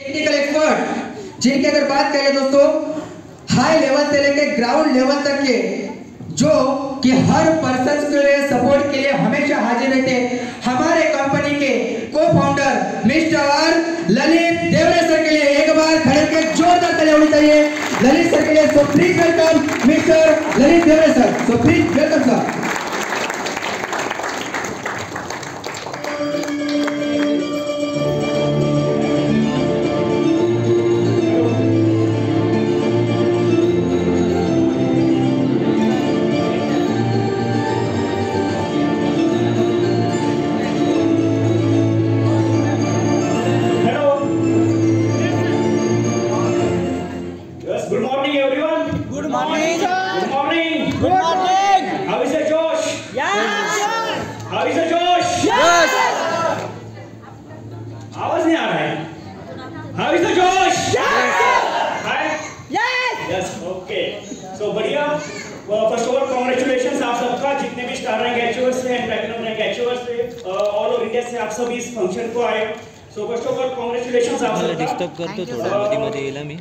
Technical expert जिनकी अगर बात करें दोस्तों हाई लेवल से लेकर ग्राउंड लेवल तक के जो कि हर पर्सन के लिए सपोर्ट के लिए हमेशा हाजिर रहते हमारे कंपनी के को founder mister Lalit Deore sir के लिए एक बार खड़े के जोरदार तालियां होनी चाहिए ललित सर के लिए। So please welcome mister Lalit Deore sir. So please welcome sir. आवाज नहीं आ रहा है। How is the जोश? Hi? Yes. Okay. So बढ़िया। First of all, congratulations आप सबका जितने भी स्टार रैंक अचीवर्स हैं, प्लैटिनम रैंक अचीवर्स हैं, ऑल ओवर इंडिया से आप सब इस फंक्शन को आए। So first of all, congratulations आप सबका। डिस्टर्ब करतो थोड़ा मध्ये येला मी।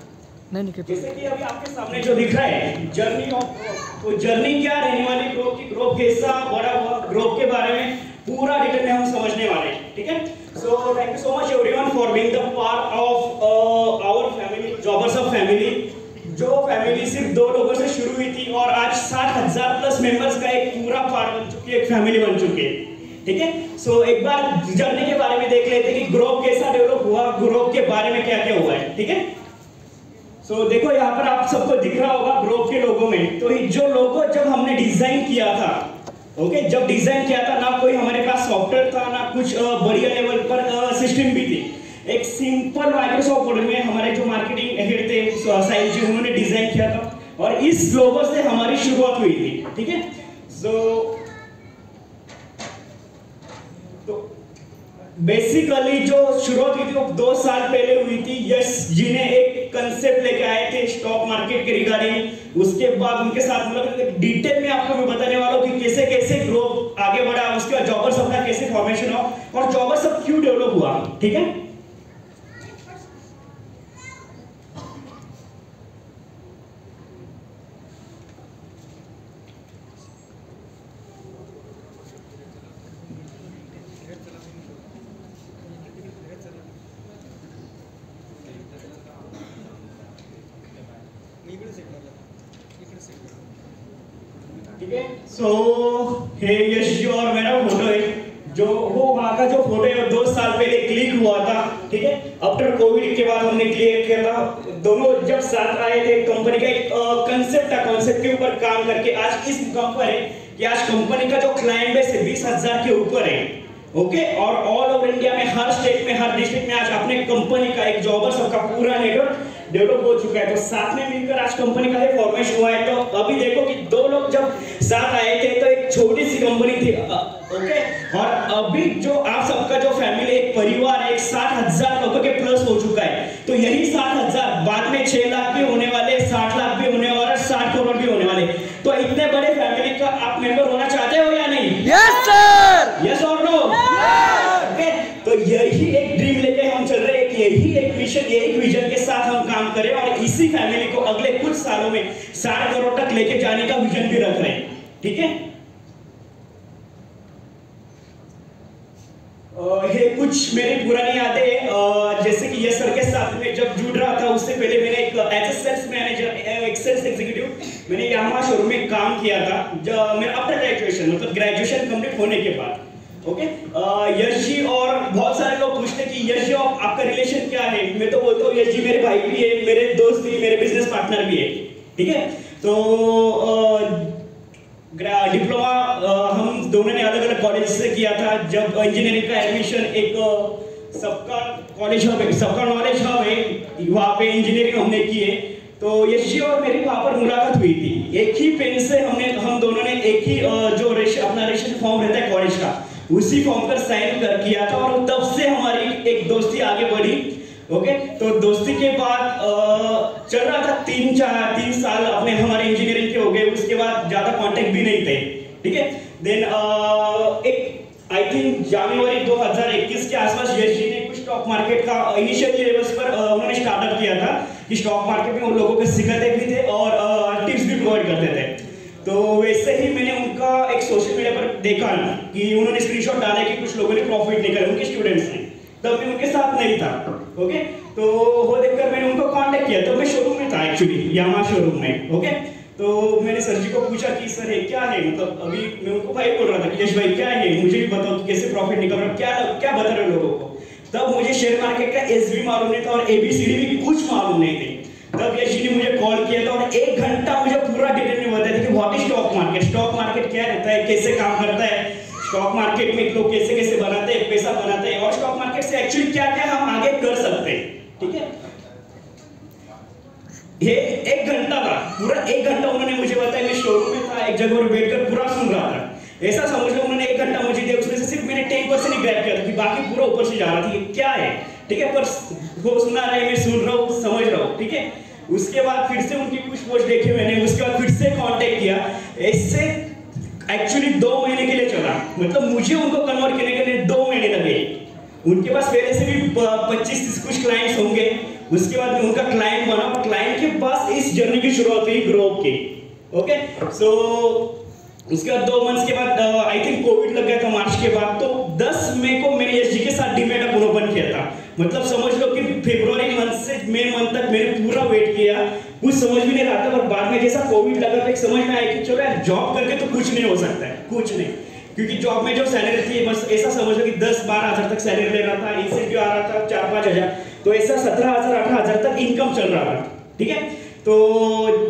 जैसे कि अभी आपके सामने जो दिख रहा है जर्नी क्या रहने वाली ग्रोथ कैसा बड़ा हुआ ग्रोथ के बारे में पूरा डिटेल में हम समझने वाले हैं। ठीक है। So thank you so much everyone for being the part of our family jobbers of family. जो फैमिली सिर्फ 2 लोगों से शुरू हुई थी और आज 60,000 प्लस मेंबर्स का एक पूरा पार्ट बन चुकी है, एक फैमिली बन चुकी है। ठीक है। सो एक बार जर्नी के बारे में देख लेते हैं कि ग्रोथ कैसा डेवलप हुआ, ग्रोथ के बारे में क्या क्या हुआ है। ठीक है। सो देखो यहाँ पर आप सबको दिख रहा होगा ग्रोथ के लोगो में। तो जो लोगो जब हमने डिजाइन किया था, ओके, जब डिजाइन किया था ना कोई हमारे पास सॉफ्टवेयर था ना कुछ बढ़िया लेवल पर सिस्टम भी थी। एक सिंपल माइक्रोसॉफ्ट वर्ड में हमारे जो मार्केटिंग हेड थे साहिल जी उन्होंने डिजाइन किया था और इस लोगो से हमारी शुरुआत हुई थी। ठीक है। तो बेसिकली जो शुरुआत हुई थी वो 2 साल पहले हुई थी। यश जी ने एक कंसेप्ट लेके आए थे स्टॉक मार्केट के रिगार्डिंग। उसके बाद उनके साथ मतलब डिटेल में आपको मैं बताने वाला हूँ कि कैसे कैसे ग्रोथ आगे बढ़ा, उसके बाद जॉबर्स हब का कैसे फॉर्मेशन हुआ और जॉबर्स हब क्यों डेवलप हुआ। ठीक है। ठीक है। सो हे यश जी और मेरा फोटो है जो वो वहां का जो फोटो है 2 साल पहले क्लिक हुआ था। ठीक है। आफ्टर कोविड के बाद हमने क्लिक किया था। दोनों जब साथ आए थे कंपनी का एक कंसेप्ट था, कंसेप्ट के ऊपर काम करके आज इस मुकाम पर है कि आज कंपनी का जो क्लाइंट बेस है 20,000 के ऊपर है। ओके। और ऑल ओवर इंडिया में हर स्टेट में हर डिस्ट्रिक्ट में आज अपने कंपनी का एक जॉबर्स का पूरा नेटवर्क डेवलप हो चुका है। तो साथ में मिलकर आज कंपनी का फॉर्मेशन हुआ है। तो अभी देखो कि 2 लोग जब साथ आए थे तो एक छोटी सी कंपनी थी। ओके। और अभी जो आप सबका जो फैमिली एक परिवार एक 60,000 लोगों के प्लस हो चुका है। तो यही 60,000 बाद में 6 लाख भी होने वाले, 60 लाख भी होने वाले और 60 करोड़ भी होने वाले। तो इतने बड़े फैमिली का आप मेंबर होना चाहते हो या नहीं? Yes sir. यस और नो? ओके। तो यही एक ड्रीम लेके हम चल रहे हैं, यही एक मिशन, यही विजन के साथ हम काम करें और इसी फैमिली को अगले कुछ सालों में 60 करोड़ तक लेके जाने का विजन भी रख रहे हैं। ठीक है। ये कुछ मेरी पुरानी यादें जैसे कि यश सर के साथ में जब जुड़ रहा था उससे पहले मैंने एक एज सेल्स मैनेजर एक सेल्स एग्जीक्यूटिव मैंने यामाहा शोरूम में काम किया था जब मेरा आफ्टर ग्रेजुएशन मतलब ग्रेजुएशन कंप्लीट होने के बाद। ओके। यश जी और बहुत सारे लोग पूछते कि यश जी आपका रिलेशन क्या है। मैं तो बोलता हूँ यश जी मेरे भाई भी है, मेरे दोस्त भी, मेरे बिजनेस पार्टनर भी है। ठीक है। तो डिप्लोमा हम दोनों ने अलग अलग कॉलेज से किया था। जब इंजीनियरिंग का एडमिशन एक सबका कॉलेज हब सबका नॉलेज हब है वहाँ पे इंजीनियरिंग हमने की है। तो यश जी और मेरी वहाँ पर मुलाकात हुई थी। एक ही पेन से हम दोनों ने एक ही जो अपना रजिस्ट्रेशन फॉर्म रहता है कॉलेज का उसी फॉर्म पर साइन कर किया था और तब से हमारी एक दोस्ती आगे बढ़ी। ओके। तो दोस्ती के बाद चल रहा था 3 साल अपने हमारे इंजीनियरिंग के हो गए। उसके बाद ज्यादा कांटेक्ट भी नहीं थे। ठीक है। देन एक आई थिंक जनवरी 2021 के आसपास यश जी ने कुछ स्टॉक मार्केट का इनिशियल लेवल्स पर कि स्टॉक मार्केट में उन लोगों को सिखाते भी थे और टिप्स भी प्रोवाइड करते थे। तो वैसे ही मैंने उनका एक सोशल मीडिया पर देखा ना कि उन्होंने स्क्रीनशॉट डाला कि कुछ लोगों ने प्रॉफिट निकाला, उनके स्टूडेंट्स ने, तब मैं उनके साथ नहीं था। ओके, तो वो देखकर मैंने उनको कांटेक्ट किया। तो मैं शोरूम में था एक्चुअली, यामा शोरूम में। ओके, तो मैंने सर जी को पूछा कि सर ये क्या है, मतलब अभी मैं उनको भाई बोल रहा था कि यश भाई क्या है, मुझे भी बताओ कि कैसे प्रॉफिट निकल रहा है, क्या बता रहे हो लोगों को। तब मुझे शेयर मार्केट का एसबी मालूम नहीं था और एबीसीडी भी कुछ मालूम नहीं थी। तब यश जी ने मुझे कॉल किया था और 1 घंटा मुझे पूरा डिटेल में बताया था कि what is stock market, stock market क्या रहता है, कैसे काम करता है, स्टॉक मार्केट में लोग कैसे कैसे बनाते हैं, पैसा बनाते हैं, और स्टॉक मार्केट से एक्चुअली क्या क्या हम आगे कर सकते हैं। ठीक है, ये 1 घंटा था, पूरा 1 घंटा उन्होंने मुझे बताया। मैं शोरूम में था, एक जगह पर बैठकर पूरा सुन रहा था। ऐसा समझ लो उन्होंने 1 घंटा मुझे दिया, उसमें से सिर्फ मैंने 10% ही ग्रैब किया था कि बाकी पूरा ऊपर से जा रहा था, ये क्या है। ठीक है, पर वो सुना रहे, मैं सुन रहा हूँ, समझ रहा हूँ। ठीक है, उसके बाद फिर से उनकी कुछ पोस्ट देखे मैंने, उसके बाद फिर से कांटेक्ट किया। ऐसे एक्चुअली 2 महीने के लिए चला, मतलब मुझे उनको कन्वर्ट करने के लिए 2 महीने लगे। उनके पास पहले से भी 25-30 कुछ क्लाइंट्स होंगे। उसके बाद में उनका क्लाइंट बना, क्लाइंट के पास इस जर्नी की शुरुआत हुई ग्रोथ की। ओके, सो उसके बाद 2 मंथ्स के बाद आई थिंक कोविड लग गया था मार्च के बाद। तो 10 मई को मैंने यश जी के साथ डीमैट अकाउंट ओपन किया था। मतलब समझ लो कि फरवरी मंथ से मई मंथ तक मैंने पूरा वेट किया, कुछ समझ भी नहीं रहा था। पर बाद में जैसा कोविड लगा तो एक समझ में आया कि चलो यार जॉब करके तो कुछ नहीं हो सकता है, कुछ नहीं। क्योंकि जॉब में जो सैलरी थी बस ऐसा समझ लो कि 10-12 हज़ार तक सैलरी ले रहा था, इंसेंटिव आ रहा था 4-5 हज़ार, तो ऐसा 17,000-18,000 तक इनकम चल रहा था। ठीक है, तो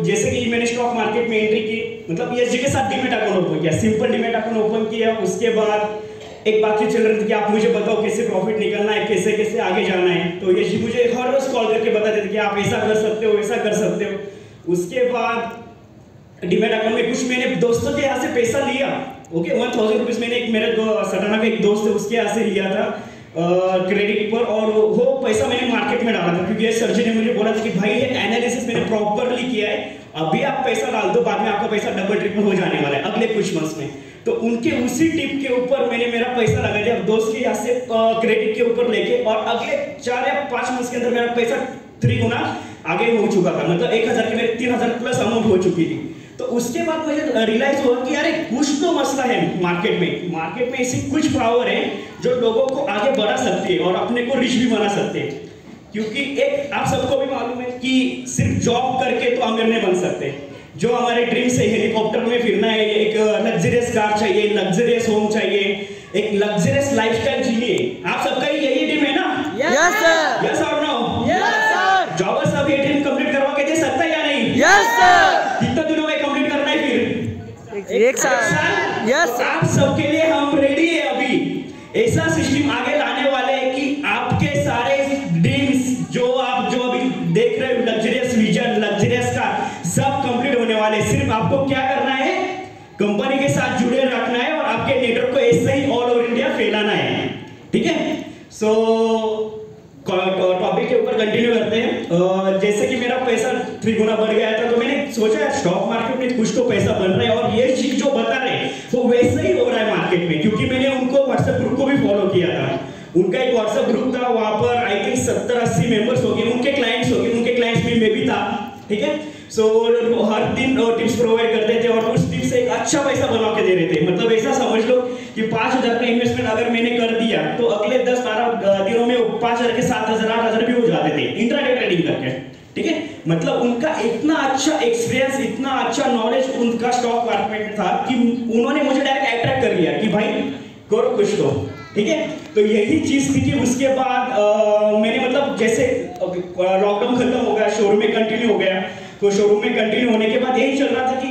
जैसे कि मैंने स्टॉक मार्केट में एंट्री की, मतलब यश जी के साथ डीमैट अकाउंट ओपन किया, सिंपल डीमैट अकाउंट ओपन किया। उसके बाद एक बातचीत चल रही थी कि आप मुझे बताओ कैसे प्रॉफिट निकलना है, कैसे कैसे आगे जाना है। तो यश जी मुझे हर रोज कॉल करके बताते थे कि आप ऐसा कर सकते हो, वैसा कर सकते हो। उसके बाद डीमैट अकाउंट में कुछ मैंने दोस्तों के यहाँ से पैसा लिया। ओके, 1000 रुपीज मैंने एक मेरे सटाना का एक दोस्त है उसके यहाँ से लिया था क्रेडिट पर, और वो पैसा मैंने मार्केट में डाला था। क्योंकि सर जी ने मुझे बोला था कि भाई ये एनालिसिस मैंने प्रॉपरली किया है, अभी आप पैसा डाल दो, बाद में आपका पैसा डबल ट्रिपल हो जाने वाला है अगले कुछ मंथ्स में। तो उनके उसी टिप के ऊपर मैंने मेरा पैसा लगा दिया दोस्त के यहाँ से क्रेडिट के ऊपर लेके, और अगले 4 या 5 मंथ्स के अंदर मेरा पैसा 3 गुना आगे हो चुका था। मतलब 1000 के मेरे 3000 प्लस अमाउंट हो चुकी थी। तो उसके बाद मुझे रियलाइज हुआ कि यार कुछ तो मसला है मार्केट में ऐसी कुछ पावर है जो लोगों को आगे बढ़ा सकती है और अपने को रिच भी बना सकते हैं। क्योंकि एक आप सबको भी मालूम है कि सिर्फ जॉब करके तो अमीर नहीं बन सकते। जो हमारे ड्रीम्स है, हेलीकॉप्टर में फिरना है, एक लग्जरियस कार चाहिए, लग्जरियस होम चाहिए, एक लग्जरियस लाइफस्टाइल चाहिए, आप सबका यही ड्रीम है ना? यस सर, यस और नो? Yes sir. जॉबर सब ये ड्रीम कंप्लीट करवा के दे सकता है या नहीं? Yes sir. कितना दिनों में कंप्लीट करना है फिर? 1 साल। यस, आप सबके लिए हम रेडी है। अभी ऐसा सिस्टम आगे लाने वाले हैं कि आपके सारे ड्रीम्स जो अभी देख रहे हो, लग्जरियस विजन, लग्जरियस कार, सब कंप्लीट होने वाले। सिर्फ आपको क्या करना है, कंपनी के साथ जुड़े रखना है और आपके नेटवर्क को ऐसे ही ऑल ओवर इंडिया फैलाना है। ठीक है, सो टॉपिक के ऊपर कंटिन्यू करते हैं। जैसे कि मेरा पैसा 3 गुना बढ़ गया था, तो मैंने सोचा स्टॉक मार्केट में कुछ तो पैसा बन रहा है, और ये चीज जो बता रहे हैं वो वैसे ही हो रहा है मार्केट में। क्योंकि मैंने उनको व्हाट्सएप ग्रुप को भी फॉलो किया था। उनका एक व्हाट्सएप ग्रुप था, वहां पर आई थिंक 70-80 मेंबर्स हो गए, उनके क्लाइंट्स हो गए, उनके क्लाइंट्स में मैं भी था। ठीक है, सो हर दिन टिप्स प्रोवाइड करते थे और उस टिप्स से एक अच्छा पैसा बना के दे रहे थे। मतलब ऐसा समझ लो कि 5000 का इन्वेस्टमेंट अगर मैंने कर दिया तो अगले 10-12 दिनों में 5000 के 7000-8000 भी हो जाते थे इंट्राडे ट्रेडिंग करके। ठीक है, मतलब उनका इतना अच्छा एक्सपीरियंस, इतना अच्छा नॉलेज उनका स्टॉक मार्केट में था कि उन्होंने मुझे डायरेक्ट अट्रैक्ट कर लिया कि भाई करो कुछ तो। ठीक है, तो यही चीज थी कि उसके बाद मैंने मतलब जैसे लॉकडाउन खत्म हो गया, शोरूम में कंटिन्यू हो गया, तो शोरूम में कंटिन्यू होने के बाद यही चल रहा था कि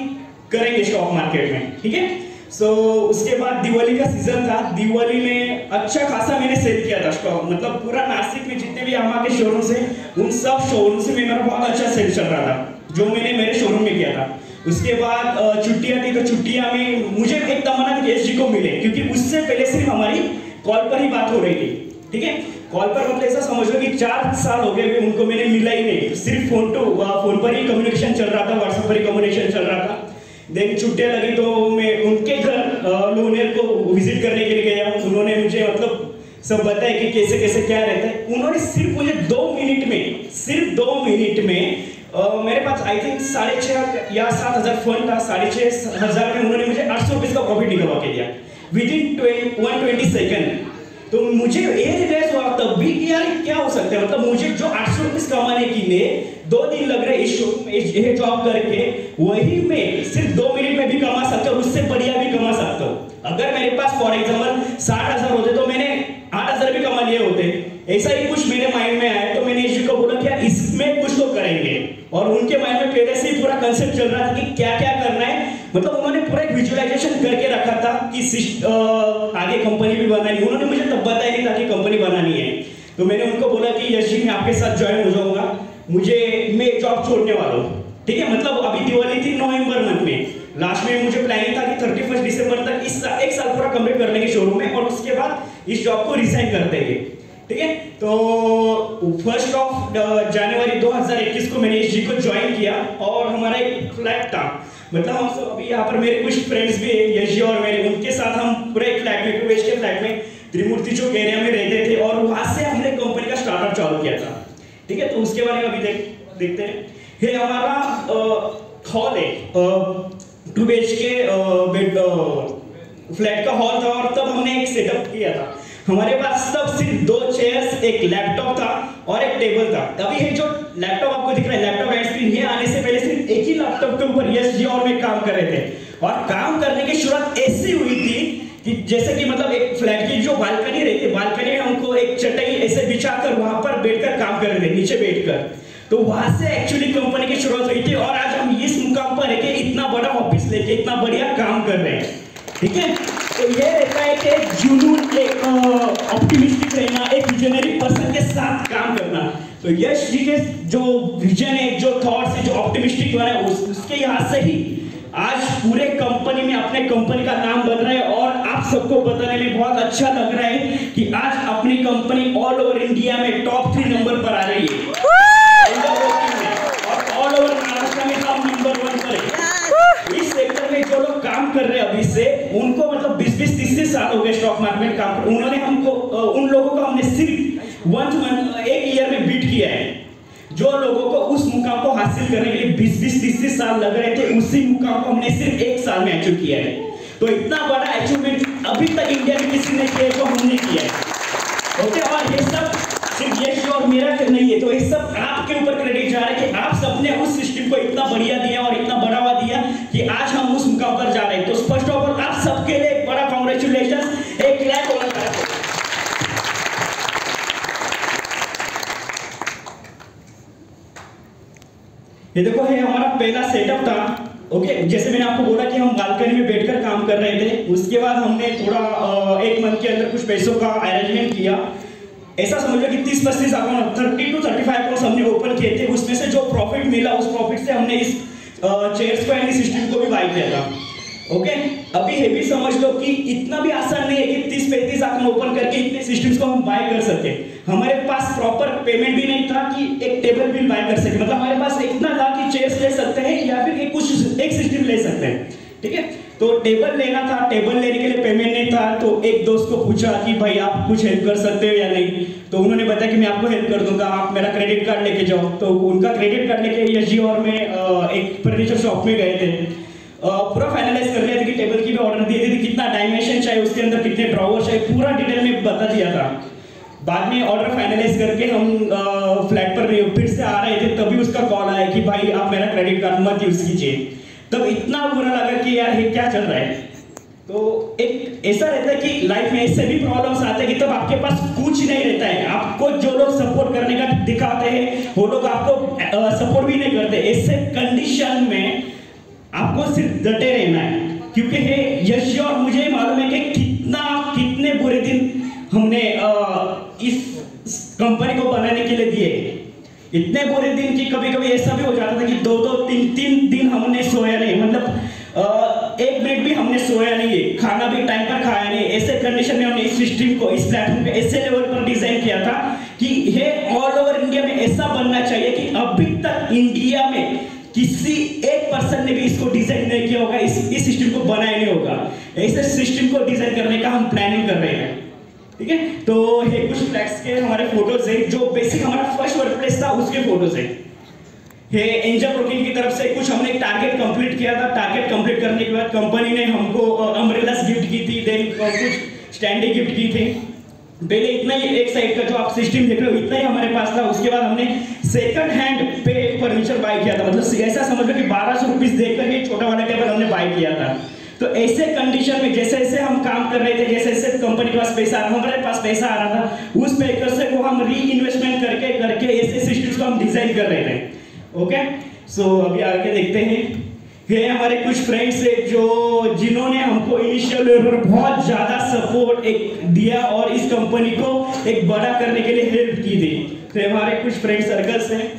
करेंगे स्टॉक मार्केट में। ठीक है, सो उसके बाद दिवाली का सीजन था, दिवाली में अच्छा खासा मैंने सेल किया था स्टॉक। मतलब पूरा नासिक में जितने भी हमारे शोरूम से, उन सब शोरूम से मेरा बहुत अच्छा सेल चल रहा था जो मैंने मेरे शोरूम में किया था। उसके बाद छुट्टियां थी, तो छुट्टियां में मुझे एक तमन्ना थी यश जी को मिले, क्योंकि उससे पहले सिर्फ हमारी कॉल पर ही बात हो रही थी। ठीक है, कॉल पर मतलब ऐसा समझ लो कि 4 साल हो गए उनको मैंने मिला ही नहीं, सिर्फ फोन पर ही कम्युनिकेशन चल रहा था, व्हाट्सएप पर ही कम्युनिकेशन चल रहा था। देन छुट्टियां लगी तो मैं उनके घर लोनेर को विजिट करने के लिए गया। उन्होंने मुझे मतलब सब बताया कि कैसे कैसे क्या रहता है। उन्होंने सिर्फ मुझे 2 मिनट में सिर्फ 2 मिनट में मेरे पास आई थिंक 6,500 या 7,000 फंड था। 6,500 में उन्होंने मुझे 800 रुपये का प्रॉफिट निकलवा के दिया विदिन 120 सेकेंड। तो मुझे ये रियलाइज हुआ तब भी कि यार क्या हो सकता है, मतलब मुझे जो 800 रुपये कमाने के लिए 2 दिन लग रहे इस शोरूम में ये जॉब करके, वही मैं सिर्फ 2 मिनट में भी कमा सकता हूँ, उससे बढ़िया भी कमा सकता हूँ। अगर मेरे पास फॉर एग्जाम्पल 60,000 होते तो मैंने 8,000 भी कमा लिए होते। ऐसा ही कुछ मेरे माइंड में आया तो मैंने जी को बोला कि यार इसमें कुछ तो करेंगे, और उनके माइंड में पहले से ही पूरा कंसेप्ट चल रहा था कि क्या क्या करना है। मतलब उन्होंने पूरा एक विजुअलाइजेशन करके रखा था कि आगे कंपनी भी बनानी। उन्होंने मुझे तब बताया नहीं था कि कंपनी बनानी है। तो मैंने उनको बोला कि यश जी मैं आपके साथ ज्वाइन हो जाऊंगा, मैं जॉब छोड़ने वाला हूँ, ठीक है। मतलब अभी दिवाली थी नवंबर मंथ में, लास्ट में मुझे प्लानिंग था कि 31 दिसंबर तक एक साल पूरा कंप्लीट कर लेंगे शोरूम में, और उसके बाद इस जॉब को रिजाइन कर देंगे, ठीक है। तो 1 जनवरी 2021 को मैंने इस जी को ज्वाइन किया, और हमारा एक फ्लैट था। मतलब हम सब अभी यहाँ पर मेरे कुछ फ्रेंड्स भी है, यश जी और मेरे, उनके साथ हम पूरे एक फ्लैट में, वेस्ट के फ्लैट में त्रिमूर्ति चौक एरिया में रहते थे, और वहां से हमने कंपनी का स्टार्टअप चालू किया था, ठीक है। तो उसके बारे में अभी देखते हैं। ये हमारा हॉल है, 2 BHK फ्लैट का हॉल था, और तब हमने एक सेटअप किया था। हमारे पास तब सिर्फ 2 चेयर्स, एक लैपटॉप था और एक टेबल था। अभी ये जो लैपटॉप आपको दिख रहा है, लैपटॉप एंड स्क्रीन, ये आने से पहले सिर्फ एक ही लैपटॉप के ऊपर यश जी और मैं काम कर रहे थे। और काम करने की शुरुआत ऐसी हुई थी कि जैसे कि मतलब एक फ्लैट की जो बालकनी रहती है, बालकनी में हमको एक चटाई ऐसे बिछाकर वहां पर बैठकर काम कर रहे थे, नीचे बैठकर। तो वहां से एक्चुअली कंपनी की शुरुआत हुई थी, और आज हम इस मुकाम पर है कि इतना बड़ा ऑफिस लेके इतना बढ़िया काम कर रहे हैं, ठीक है। तो ये रहता है कि एक जुनून, एक ऑप्टिमिस्टिक रहना, एक विजनरी पर्सन के साथ काम करना। तो यश जी के जो विजन है, जो थॉट्स है, जो ऑप्टिमिस्टिक बना है, उसके यहाँ से ही आज पूरे कंपनी में अपने कंपनी का नाम बन रहा है। और आप सबको बताने में बहुत अच्छा लग रहा है कि आज अपनी कंपनी ऑल ओवर इंडिया में टॉप 3 नंबर पर आ रही है, और ऑल ओवर महाराष्ट्र में हम नंबर 1 पर है। इस सेक्टर में जो लोग काम कर रहे हैं अभी से, उनको मतलब 20-20, 30 साल हो गए स्टॉक मार्केट में काम कर, उन्होंने हमको उन लोगों को हमने सिर्फ 1 मंथ, 1 ईयर में बीट किया है। जो लोगों को उस मुकाम को हासिल करने के लिए 20-20, 30 साल लग रहे थे, उसी मुकाम को हमने सिर्फ 1 साल में अचीव किया है। तो इतना बड़ा अचीवमेंट अभी तक इंडिया में किसी ने किया जो हमने किया है, ओके। और ये सब सिर्फ यश और मेरा नहीं है, तो ये सब आपके ऊपर क्रेडिट जा रहा है कि आप सबने उस सिस्टम को इतना बढ़िया दिया और इतना बढ़ावा दिया कि आज हम उस मुकाम पर जा रहे हैं। तो फर्स्ट ऑफ ऑल आप सबके लिए एक बड़ा कांग्रेचुलेशन, एक क्लैप होना चाहिए। ये देखो, ये हमारा पहला सेटअप था, ओके। जैसे मैंने आपको बोला कि हम बालकनी में बैठकर काम कर रहे थे। उसके बाद हमने थोड़ा 1 मंथ के अंदर कुछ पैसों का अरेंजमेंट किया। ऐसा समझ लो कि 30-35 अकाउंट, 30 to 35 अकाउंट हमने ओपन किए थे। उसमें से जो प्रॉफिट मिला, उस प्रॉफिट से हमने इस चेयर्स को एंड सिस्टम को भी बाय किया था, ओके। अभी ये भी समझ लो कि इतना भी आसान नहीं है कि 30-35 अकाउंट ओपन करके इतने सिस्टम्स को हम बाय कर सके। हमारे पास प्रॉपर पेमेंट भी नहीं था कि एक टेबल बिल बाय कर सके। मतलब हमारे पास इतना था कि चेयर्स ले सकते हैं या फिर एक सिस्टम ले सकते हैं, ठीक है। तो टेबल लेना था, टेबल लेने के लिए पेमेंट नहीं था। तो एक दोस्त को पूछा कि भाई आप कुछ हेल्प कर सकते हो या नहीं। तो उन्होंने बताया कि मैं आपको हेल्प कर दूंगा, आप मेरा क्रेडिट कार्ड लेके जाओ। तो उनका क्रेडिट कार्ड लेके यश जी और मैं एक फर्नीचर शॉप में गए थे। पूरा फाइनलाइज कर लिया था कि टेबल की भी ऑर्डर दिए थे, कितना डायमेंशन चाहिए, उसके अंदर कितने ड्रॉवर चाहिए, पूरा डिटेल में बता दिया था। बाद में ऑर्डर फाइनलाइज करके हम फ्लैट पर फिर से आ रहे थे, तभी उसका कॉल आया कि भाई आप मेरा क्रेडिट कार्ड मत यूज कीजिए। तब इतना बुरा लगा कि यार ये क्या चल रहा है। तो एक ऐसा रहता है कि लाइफ में ऐसे भी प्रॉब्लम्स आते हैं कि तब आपके पास कुछ नहीं रहता है। आपको जो लोग सपोर्ट करने का दिखाते हैं, वो लोग आपको सपोर्ट भी नहीं करते। ऐसे कंडीशन में आपको सिर्फ डटे रहना है, क्योंकि हे यश और मुझे मालूम है कि कितने बुरे दिन हमने इस कंपनी को बनाने के लिए दिए। इतने बुरे दिन कि कभी कभी ऐसा भी हो जाता था कि 2-2, 3-3 दिन हमने सोया नहीं, मतलब 1 मिनट भी हमने सोया नहीं है, खाना भी टाइम पर खाया नहीं। ऐसे कंडीशन में हमने इस सिस्टम को, इस प्लेटफॉर्म पे ऐसे लेवल पर डिजाइन किया था कि ये ऑल ओवर इंडिया में ऐसा बनना चाहिए कि अभी तक इंडिया में किसी एक पर्सन ने भी इसको डिजाइन नहीं किया होगा, इस सिस्टम को बनाया नहीं होगा। ऐसे सिस्टम को डिजाइन करने का हम प्लानिंग कर रहे हैं, ठीक है। तो ये कुछ फ्लैक्स के हमारे फोटोज है, जो बेसिक हमारा फर्स्ट वर्क प्लेस था उसके फोटोज है। ये एंजल ब्रोकिंग की तरफ से कुछ हमने टारगेट कंप्लीट किया था। टारगेट कंप्लीट करने के बाद कंपनी ने हमको अम्ब्रेलास गिफ्ट की थी, देन कुछ स्टैंडी गिफ्ट की थी। पहले इतना ही एक साइड का जो आप सिस्टम देख रहे हो इतना ही हमारे पास था। उसके बाद हमने सेकंड हैंड पे फर्नीचर बाय किया था, मतलब ऐसा समझ लो कि 1200 रुपीस देकर ये छोटा वाला टेबल हमने बाय किया था। तो ऐसे कंडीशन में जैसे जैसे हम काम कर रहे थे, जैसे जैसे कंपनी के पास पैसा हमारे पास पैसा आ रहा था, उस पैसे से वो हम री इन्वेस्टमेंट करके ऐसे सिस्टम्स को हम डिजाइन कर रहे थे। ओके, सो अभी आगे देखते हैं। ये हमारे कुछ फ्रेंड्स है जो जिन्होंने हमको इनिशियल लेवल पर बहुत ज्यादा सपोर्ट दिया और इस कंपनी को एक बड़ा करने के लिए हेल्प की थी। तो हमारे कुछ फ्रेंड सर्कल्स हैं।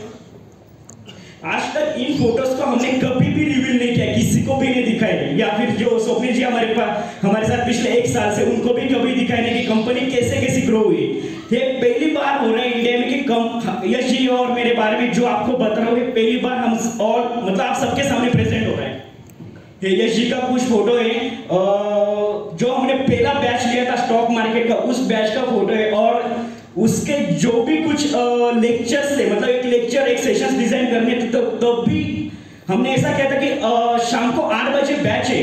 आज तक इन फोटोज को हमने कभी भी रिवील नहीं किया, किसी को भी नहीं दिखाया, या फिर जो स्वप्निल जी हमारे साथ पिछले 1 साल से, उनको भी कभी दिखाया नहीं कि कंपनी कैसे कैसे ग्रो हुई। ये पहली बार हो रहा है इंडिया में कि यश जी और मेरे बारे में जो आपको बता रहा हूँ, पहली बार हम और मतलब आप सबके सामने प्रेजेंट हो रहा है। ये यश जी का कुछ फोटो है, जो हमने पहला बैच लिया था स्टॉक मार्केट का, उस बैच का फोटो है। और उसके जो भी कुछ लेक्चर्स थे, मतलब एक लेक्चर एक सेशंस डिजाइन करने थे, तो भी हमने ऐसा किया था कि शाम को 8 बजे बैच है,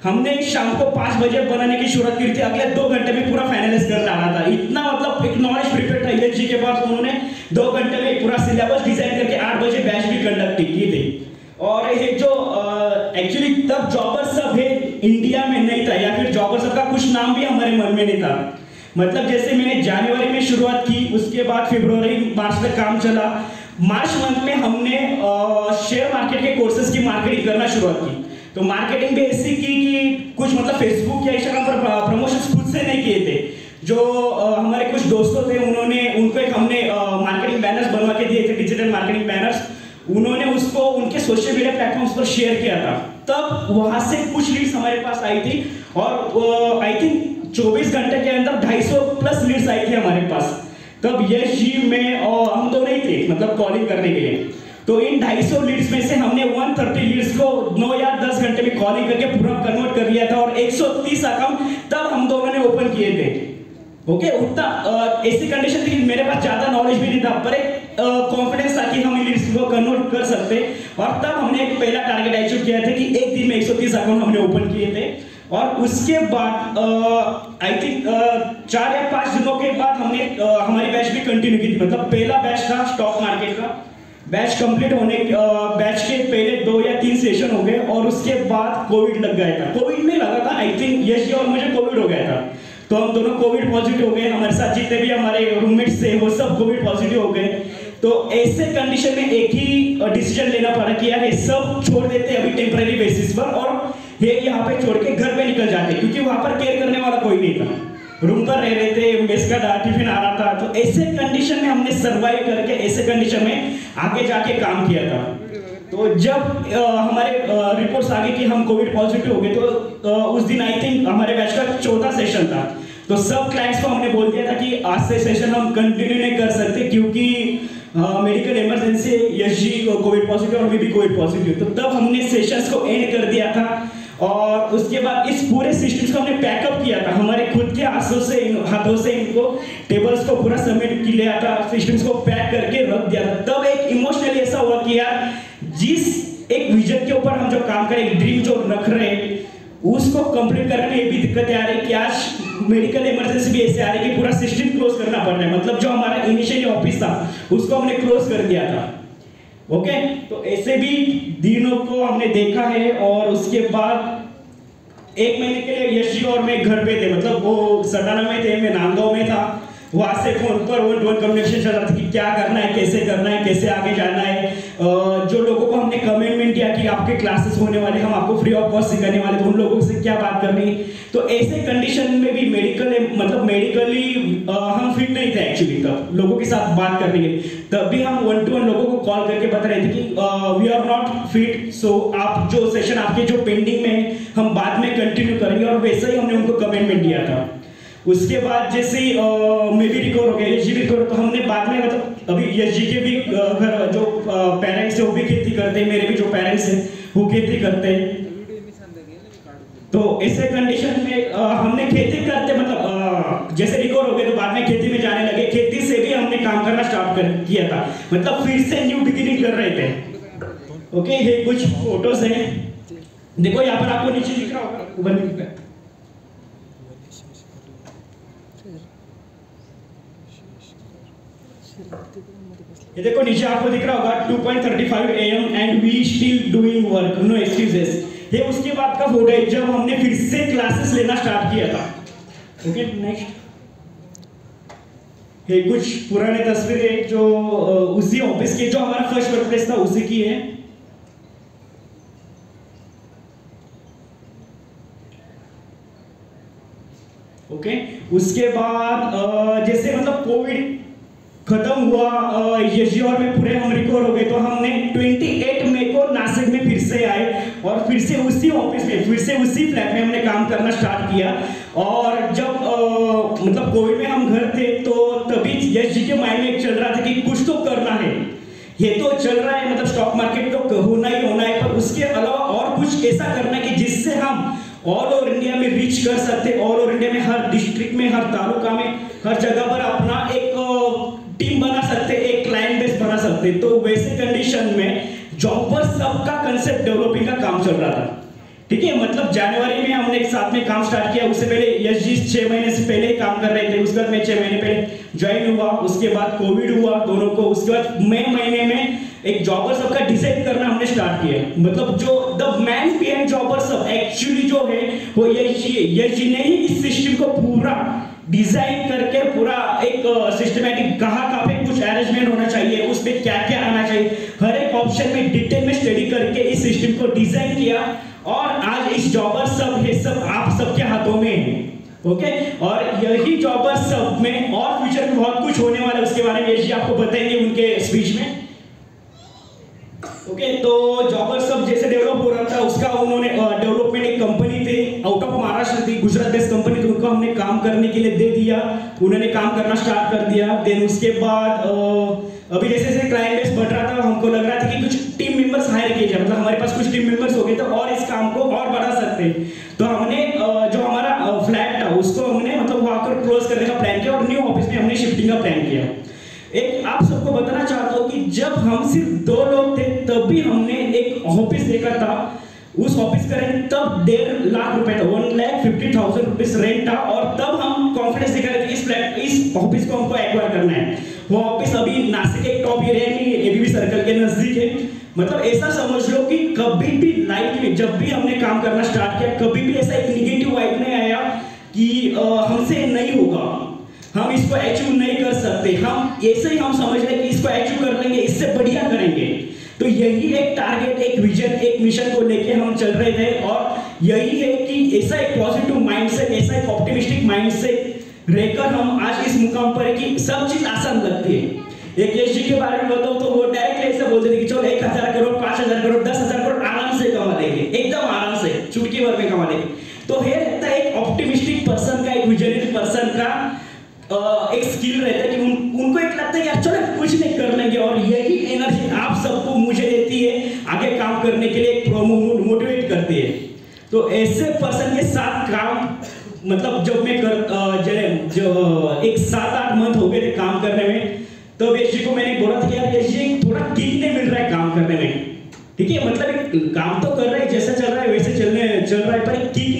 हमने शाम को 5 बजे बनाने की शुरुआत की थी, अगले 2 घंटे में पूरा फाइनलाइज कर डाला था। इतना मतलब एक नॉलेज प्रिपेयर था यश जी के पास, उन्होंने 2 घंटे में पूरा सिलेबस डिजाइन करके 8 बजे बैच भी कंडक्ट की थी। और ये जो एक्चुअली तब जॉबर सब है इंडिया में नहीं था, या फिर जॉबर सब का कुछ नाम भी हमारे मन में नहीं था। मतलब जैसे मैंने जनवरी में शुरुआत की, उसके बाद फरवरी मार्च तक काम चला। मार्च मंथ में हमने शेयर मार्केट के कोर्सेज की मार्केटिंग करना शुरुआत की। तो मार्केटिंग भी ऐसी की कि कुछ मतलब फेसबुक या इंस्टाग्राम पर प्रमोशन खुद से नहीं किए थे, जो हमारे कुछ दोस्तों थे उनको एक हमने मार्केटिंग बैनर्स बनवा के दिए थे, डिजिटल मार्केटिंग बैनर्स। उन्होंने उसको उनके सोशल मीडिया प्लेटफॉर्म्स पर शेयर किया था। तब वहां से कुछ लीड्स हमारे पास आई थी और आई थिंक 24 घंटे के अंदर 250 प्लस लीड्स आई थी हमारे पास। तब यश जी में और हम तो नहीं थे मतलब कॉलिंग करने के लिए। तो इन 250 लीड्स में से हमने 130 लीड्स को 9 या 10 घंटे में कॉलिंग करके पूरा कन्वर्ट कर लिया था और 130 अकाउंट तब हम दोनों ने ओपन किए थे। ओके, उतना ऐसी कंडीशन थी, मेरे पास ज्यादा नॉलेज भी नहीं था, पर एक कॉन्फिडेंस था कि हम इन लीड्स को कन्वर्ट कर सकते। और तब हमने एक पहला टारगेट अचीव किया था कि एक दिन में 130 अकाउंट हमने ओपन किए थे। और उसके बाद आई थिंक 4 या 5 दिनों के बाद हमने हमारी बैच भी कंटिन्यू की थी। मतलब पहला बैच था स्टॉक मार्केट का बैच कंप्लीट होने बैच के पहले 2 या 3 सेशन हो गए और उसके बाद कोविड लग गया था। कोविड में लगा था, आई थिंक यश जी और मुझे कोविड हो गया था, तो हम दोनों कोविड पॉजिटिव हो गए। हमारे साथ जितने भी हमारे रूममेट्स थे वो सब कोविड पॉजिटिव हो गए। तो ऐसे कंडीशन में एक ही डिसीजन लेना पड़ा कि यार ये सब छोड़ देते अभी टेम्पररी बेसिस पर और ये यहाँ पे छोड़ के घर पे निकल जाते, क्योंकि वहां पर केयर करने वाला कोई नहीं था। रूम पर रह रहे थे, मेस का टिफिन आ रहा था। तो ऐसे कंडीशन में हमने सर्वाइव करके ऐसे कंडीशन में आगे जाके काम किया था। तो जब हमारे रिपोर्ट्स आ गई कि हम कोविड पॉजिटिव हो गए, तो उस दिन आई थिंक हमारे बैच का 4था सेशन था। तो सब क्लाइंट्स को हमने बोल दिया था कि आज से सेशन हम कंटिन्यू नहीं कर सकते, क्योंकि medical emergency, Yash ji Covid positive और मैं भी कोविड पॉजिटिव। तो तब हमने सेशंस को एंड कर दिया था और उसके बाद इस पूरे सिस्टम्स को हमने पैकअप किया था हमारे खुद के हाथों से इनको टेबल्स को पूरा सबमिट किया था, सिस्टम्स को पैक करके रख दिया था। तब एक इमोशनली ऐसा हुआ कि यार जिस एक विजन के ऊपर हम जो काम करें, एक ड्रीम जो रख रहे हैं, उसको कंप्लीट करने में ये भी दिक्कतें आ रही कि आज मेडिकल इमरजेंसी भी ऐसे आ रही कि पूरा सिस्टम क्लोज करना पड़ रहा है। मतलब जो हमारा इनिशियली ऑफिस था उसको हमने क्लोज कर दिया था। ओके, तो ऐसे भी दिनों को हमने देखा है। और उसके बाद 1 महीने के लिए यश जी और मैं घर पे थे, मतलब वो सटाना में थे, मैं नांदगांव में था। वहां से फोन पर 1-to-1 कम्युनिकेशन चल रहा था कि क्या करना है, कैसे आगे जाना है। जो लोगों को हमने कमिटमेंट किया कि आपके क्लासेस होने वाले, हम आपको फ्री ऑफ कॉस्ट सिखाने वाले, तो उन लोगों से क्या बात करनी है। तो ऐसे कंडीशन में भी मेडिकली हम फिट नहीं थे एक्चुअली तब लोगों के साथ बात करने के लिए। तब भी हम 1-to-1 लोगों को कॉल करके बता रहे थे कि वी आर नॉट फिट, सो आप जो सेशन आपके जो पेंडिंग में है हम बाद में कंटिन्यू करेंगे। और वैसा ही हमने उनको कमिटमेंट दिया था। उसके बाद जैसे मैं भी रिकवर हो गया, यश जी भी रिकवर, तो हमने बाद में मतलब अभी यश जी के भी घर जो पेरेंट्स है वो भी खेती करते हैं, मेरे भी जो पेरेंट्स हैं वो खेती करते हैं। तो ऐसे कंडीशन में हमने खेती करते मतलब जैसे रिकवर हो गए तो खेती में जाने लगे, खेती से भी हमने काम करना स्टार्ट किया था, मतलब फिर से न्यू बिगिनिंग कर रहे थे। ओके, ये कुछ फोटोज हैं, देखो यहाँ पर आपको नीचे दिख रहा होगा, ये देखो नीचे आपको दिख रहा होगा 2:35 AM and we still doing work, no excuses. ये उसके बाद का फोटो है जब हमने फिर से क्लासेस लेना स्टार्ट किया था। ओके, नेक्स्ट ये कुछ पुराने तस्वीरें जो उसी ऑफिस के, जो हमारा फर्स्ट वर्क प्लेस था उसी की है। ओके, उसके बाद जैसे मतलब कोविड खत्म हुआ यशियोर में पूरे हम रिकवर हो गए, तो हमने 28 मई को नासिक में फिर से आए और फिर से उसी ऑफिस में, फिर से उसी फ्लैट में हमने काम करना स्टार्ट किया। और जब मतलब कोविड में हम घर थे तो तभी यश जी के माइंड में चल रहा था कि कुछ तो करना है, ये तो चल रहा है मतलब स्टॉक मार्केट तो होना ही होना है, पर उसके अलावा और कुछ ऐसा करना है कि जिससे हम ऑल ओवर इंडिया में रीच कर सकते, ऑल ओवर इंडिया में हर डिस्ट्रिक्ट में, हर तालुका में, हर जगह पर अपना एक टीम बना सकते, एक क्लाइंट बेस बना सकते। तो वैसे कंडीशन में जॉबर सबका कंसेप्ट डेवलपिंग का काम चल रहा था। ठीक है, मतलब जनवरी में हमने एक साथ में काम स्टार्ट किया, उससे पहले यश जी 6 महीने से पहले ही काम कर रहे थे, उसके बाद मैं 6 महीने पहले ज्वाइन हुआ, उसके बाद कोविड हुआ दोनों को, उसके बाद मई महीने में एक जॉबर सब का डिजाइन करना हमने स्टार्ट किया। मतलब जो द मैन बिहाइंड जॉबर सब एक्चुअली जो है वो यश जी ने ही इस सिस्टम को पूरा डिजाइन करके पूरा एक सिस्टमैटिक कहाँ पे कुछ अरेंजमेंट होना चाहिए, उसमें क्या क्या आना चाहिए, हर एक ऑप्शन में डिटेल में स्टडी करके इस सिस्टम को डिजाइन किया और आज इस जॉबर सब ये सब आप सबके हाथों में है। ओके, और यही जॉबर सब में और फ्यूचर में बहुत कुछ होने वाला है, उसके बारे में यश जी आपको बताएंगे उनके स्पीच में। ओके, तो जॉबर सब जैसे डेवलप हो रहा था उसका उन्होंने डेवलपमेंट एक कंपनी थी आउट ऑफ महाराष्ट्र थी, गुजरात बेस्ड कंपनी थी, उनको हमने काम करने के लिए दे दिया, उन्होंने काम करना स्टार्ट कर दिया। देन उसके बाद अभी जैसे जैसे क्लाइंट बेस बढ़ रहा था, हमको लग रहा था कि कुछ टीम मेंबर्स हायर किए जाए, मतलब हमारे पास कुछ टीम मेंबर्स हो गए तो और इस काम को और बढ़ा सकते हैं। तो हमने जो हमारा फ्लैट था उसको हमने मतलब वहां पर क्लोज करने का प्लान किया और न्यू ऑफिस में हमने शिफ्टिंग का प्लान किया। एक आप सबको बताना चाहता हूँ कि जब हम सिर्फ 2 लोग थे तभी हमने एक ऑफिस देखा था, उस ऑफिस का रेंट तब 1.5 लाख रुपए था, 1,50,000 रुपीज रेंट था, और तब हम कॉन्फिडेंस दिखा रहे थे इस ऑफिस को हमको एक्वायर करना है। वो ऑफिस अभी नासिक के टॉप एरिया में एबीबी सर्कल के नजदीक है। मतलब ऐसा समझ लो कि कभी भी लाइफ में जब भी हमने काम करना स्टार्ट किया, कभी भी ऐसा एक निगेटिव वाइब नहीं आया कि हमसे नहीं होगा, हम इसको अचीव नहीं कर सकते, हम ऐसे ही हम समझ रहे कि इसको अचीव कर लेंगे, इससे बढ़िया करेंगे। तो यही एक टारगेट, एक विजन, एक मिशन को लेके हम चल रहे थे, और यही है कि ऐसा एक पॉजिटिव माइंडसेट, ऐसा एक ऑप्टिमिस्टिक माइंडसेट रहकर हम आज इस मुकाम पर है कि सब चीज आसान लगती है। एक यश जी के बारे में बताओ तो वो डायरेक्टली ऐसे बोलते थे कि चलो 1,000 करोड़, 5,000 करोड़, 10,000 करोड़ आराम से कमा लेंगे, एकदम आराम से चुटकी भर में कमा लेंगे। तो ये रहता है एक ऑप्टिमिस्टिक पर्सन का, एक विजनरी पर्सन का एक स्किल रहता है कि उनको एक लगता है कि चलो कुछ नहीं कर लेंगे, और यही एनर्जी आप सबको मुझे देती है आगे काम करने के लिए, एक मोटिवेट करती है। तो ऐसे पर्सन के साथ काम, मतलब जब मैं जो एक 7-8 मंथ हो गए थे काम करने में, तो यश जी को मैंने बोला था कि यार यश जी थोड़ा किक नहीं मिल रहा है काम करने में। ठीक है, मतलब काम तो कर रहे हैं, जैसा चल रहा है वैसे चल रहा है, पर एक किक